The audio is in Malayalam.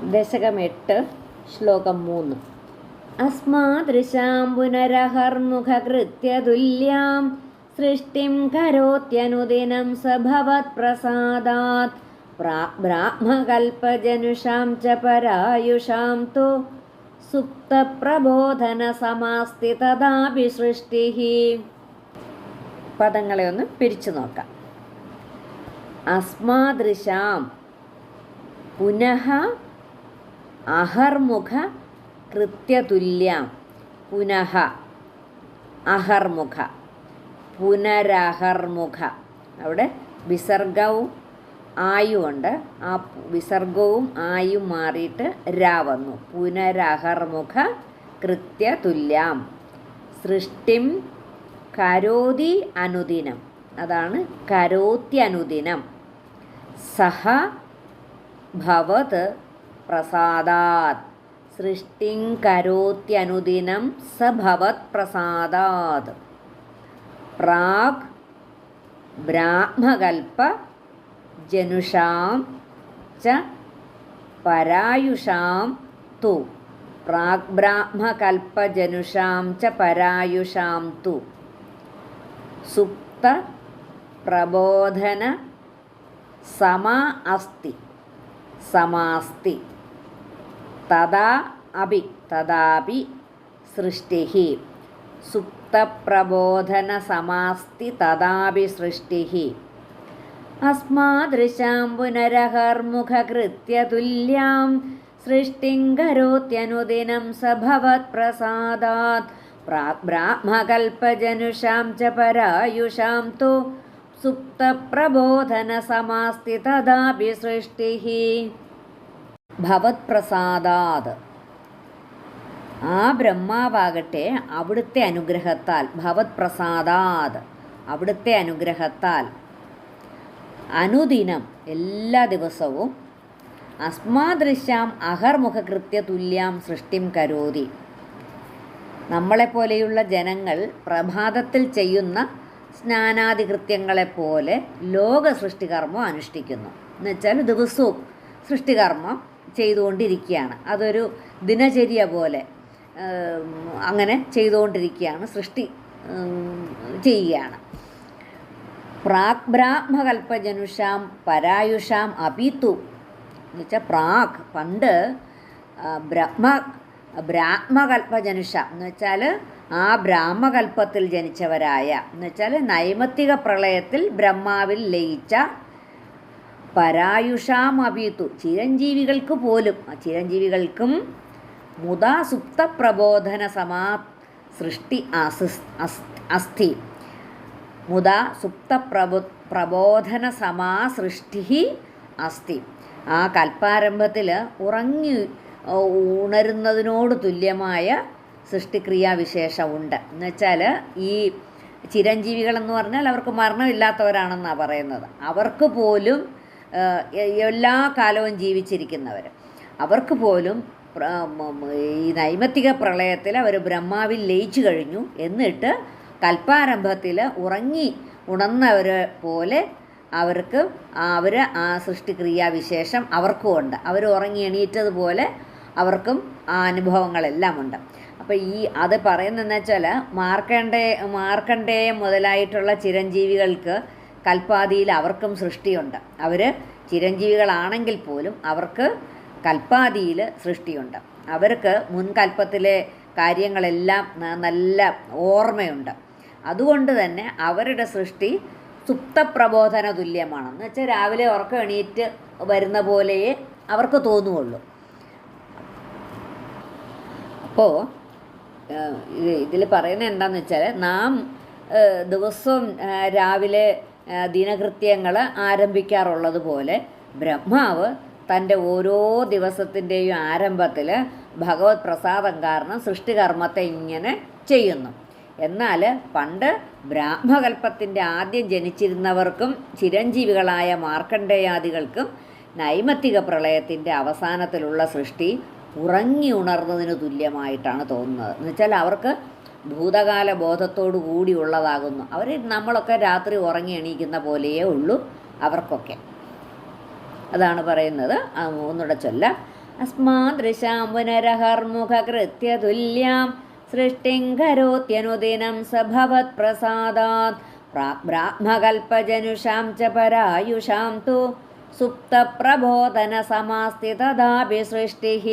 ദശകം 8 ശ്ലോകം 3. അസ്മാദൃശാം പുനരഹർമുഖകൃത്യതുല്യാം സൃഷ്ടിം കരോത്യനുദിനം സഭവത്പ്രസാദാത് ബ്രാഹ്മകൽപജനുഷാം ച പരായുഷാം തു സുപ്തപ്രബോധനസമാസ്തി തഥാപി സൃഷ്ടിഃ. പദങ്ങളെ ഒന്ന് പിരിച്ചു നോക്കാം. അസ്മാദൃശാം പുനഃ അഹർമുഖ കൃത്യതുല്യാം. പുനഃ അഹർമുഖ, പുനരഹർമുഖ. അവിടെ വിസർഗവും ആയുണ്ട്. ആ വിസർഗവും ആയും മാറിയിട്ട് രാ വന്നു. പുനരഹർമുഖ കൃത്യതുല്യാം. സൃഷ്ടിം കരോതി അനുദിനം. അതാണ് കരോത്യനുദിനം. സഹ ഭവത് പ്രസാദാത്. സൃഷ്ടിം കരോത്യനുദിനം സഭവത് പ്രസാദാത്. പ്രാഗ് ബ്രാഹ്മകൽപ ജനുഷാം ച പരായുഷാം തു. പ്രാഗ് ബ്രാഹ്മകൽപ ജനുഷാം ച പരായുഷാം തു സുപ്ത പ്രബോധന സമാ അസ്തി. സമാസ്തി. തഥാപി സൃഷ്ടിഃ. സുപ്തപ്രബോധന സമാസ്തി തഥാപി സൃഷ്ടിഃ. അസ്മാദൃശാം പുനരഹർമുഖകൃത്യതുല്യാം സൃഷ്ടിം കരോത്യനുദിനം സഭവത്പ്രസാദാത് ബ്രാഹ്മകൽപജനുഷാം ച പരായുഷാം തു സുപ്തപ്രബോധനസമാസ്തി തഥാപി സൃഷ്ടിഃ. ഭവത്പ്രസാദാത്. ആ ബ്രഹ്മാവാകട്ടെ അവിടുത്തെ അനുഗ്രഹത്താൽ. ഭവത്പ്രസാദാത്, അവിടുത്തെ അനുഗ്രഹത്താൽ. അനുദിനം, എല്ലാ ദിവസവും. അസ്മാദൃശ്യാം അഹർമുഖകൃത്യതുല്യാം സൃഷ്ടിം കരോതി. നമ്മളെപ്പോലെയുള്ള ജനങ്ങൾ പ്രഭാതത്തിൽ ചെയ്യുന്ന സ്നാനാദി കൃത്യങ്ങളെപ്പോലെ ലോക സൃഷ്ടികർമ്മം അനുഷ്ഠിക്കുന്നു. എന്നുവെച്ചാൽ ദിവസവും സൃഷ്ടികർമ്മം ചെയ്തുകൊണ്ടിരിക്കുകയാണ്. അതൊരു ദിനചര്യ പോലെ അങ്ങനെ ചെയ്തുകൊണ്ടിരിക്കുകയാണ്, സൃഷ്ടി ചെയ്യുകയാണ്. പ്രാഗ് ബ്രാഹ്മകൽപജനുഷാം പരായുഷാം അപിതു എന്നുവെച്ചാൽ പ്രാഗ് പണ്ട് ബ്രാഹ്മകൽപജനുഷ എന്ന് വെച്ചാൽ ആ ബ്രാഹ്മകൽപ്പത്തിൽ ജനിച്ചവരായ, എന്ന് വെച്ചാൽ നൈമത്തിക പ്രളയത്തിൽ ബ്രഹ്മാവിൽ ലയിച്ച പരായുഷാം അഭിത്തു ചിരഞ്ജീവികൾക്ക് പോലും, ചിരഞ്ജീവികൾക്കും മുതാ സുപ്ത പ്രബോധന സമാ സൃഷ്ടി അസ്ഥി. മുതാ സുപ്ത പ്രബോധന സമാ സൃഷ്ടി അസ്ഥി. ആ കൽപ്പാരംഭത്തിൽ ഉറങ്ങി ഉണരുന്നതിനോട് തുല്യമായ സൃഷ്ടിക്രിയാവിശേഷമുണ്ട്. എന്നുവെച്ചാൽ ഈ ചിരഞ്ജീവികളെന്ന് പറഞ്ഞാൽ അവർക്ക് മരണമില്ലാത്തവരാണെന്നാണ് പറയുന്നത്. അവർക്ക് പോലും എല്ലാ കാലവും ജീവിച്ചിരിക്കുന്നവർ, അവർക്ക് പോലും ഈ നൈമത്തിക പ്രളയത്തിൽ അവർ ബ്രഹ്മാവിൽ ലയിച്ചു കഴിഞ്ഞു. എന്നിട്ട് കൽപ്പാരംഭത്തിൽ ഉറങ്ങി ഉണർന്നവരെ പോലെ അവർക്ക് ആ സൃഷ്ടിക്രിയാവിശേഷം അവർക്കും ഉണ്ട്. അവർ ഉറങ്ങി എണീറ്റതുപോലെ അവർക്കും ആ അനുഭവങ്ങളെല്ലാം ഉണ്ട്. അപ്പോൾ അത് പറയുന്നതെന്ന് വെച്ചാൽ മാർക്കണ്ഡേയം മുതലായിട്ടുള്ള ചിരഞ്ജീവികൾക്ക് കൽപ്പാദിയിൽ അവർക്കും സൃഷ്ടിയുണ്ട്. അവർ ചിരഞ്ജീവികളാണെങ്കിൽ പോലും അവർക്ക് കൽപ്പാദിയിൽ സൃഷ്ടിയുണ്ട്. അവർക്ക് മുൻകൽപ്പത്തിലെ കാര്യങ്ങളെല്ലാം നല്ല ഓർമ്മയുണ്ട്. അതുകൊണ്ട് തന്നെ അവരുടെ സൃഷ്ടി സുപ്തപ്രബോധന തുല്യമാണ്. എന്ന് വെച്ചാൽ രാവിലെ ഉറക്കം എണീറ്റ് വരുന്ന പോലെയേ അവർക്ക് തോന്നുകയുള്ളൂ. അപ്പോൾ ഇതിൽ പറയുന്നത് എന്താണെന്ന് വെച്ചാൽ നാം ദിവസവും രാവിലെ ദിനകൃത്യങ്ങൾ ആരംഭിക്കാറുള്ളത് പോലെ ബ്രഹ്മാവ് തൻ്റെ ഓരോ ദിവസത്തിൻ്റെയും ആരംഭത്തിൽ ഭഗവത് പ്രസാദം കാരണം സൃഷ്ടികർമ്മത്തെ ഇങ്ങനെ ചെയ്യുന്നു. എന്നാൽ പണ്ട് ബ്രാഹ്മകൽപ്പത്തിൻ്റെ ആദ്യം ജനിച്ചിരുന്നവർക്കും ചിരഞ്ജീവികളായ മാർക്കണ്ഡേയാദികൾക്കും നൈമത്തിക പ്രളയത്തിൻ്റെ അവസാനത്തിലുള്ള സൃഷ്ടി ഉറങ്ങി ഉണർന്നതിന് തുല്യമായിട്ടാണ് തോന്നുന്നത്. എന്നുവെച്ചാൽ അവർക്ക് ഭൂതകാല ബോധത്തോടു കൂടിയുള്ളതാകുന്നു. നമ്മളൊക്കെ രാത്രി ഉറങ്ങി എണീക്കുന്ന പോലെയേ ഉള്ളൂ അവർക്കൊക്കെ. അതാണ് പറയുന്നത്. ഒന്നുകൂടെ ചൊല്ലാം. अस्मादृशां पुनरहर्मुखकृत्यतुल्यां सृष्टिं करोत्यनुदिनं स भवत्प्रसादात् ब्राह्मकल्पजनुषां च परायुषां तु सुप्तप्रबोधनसमास्ति तदापि सृष्टिः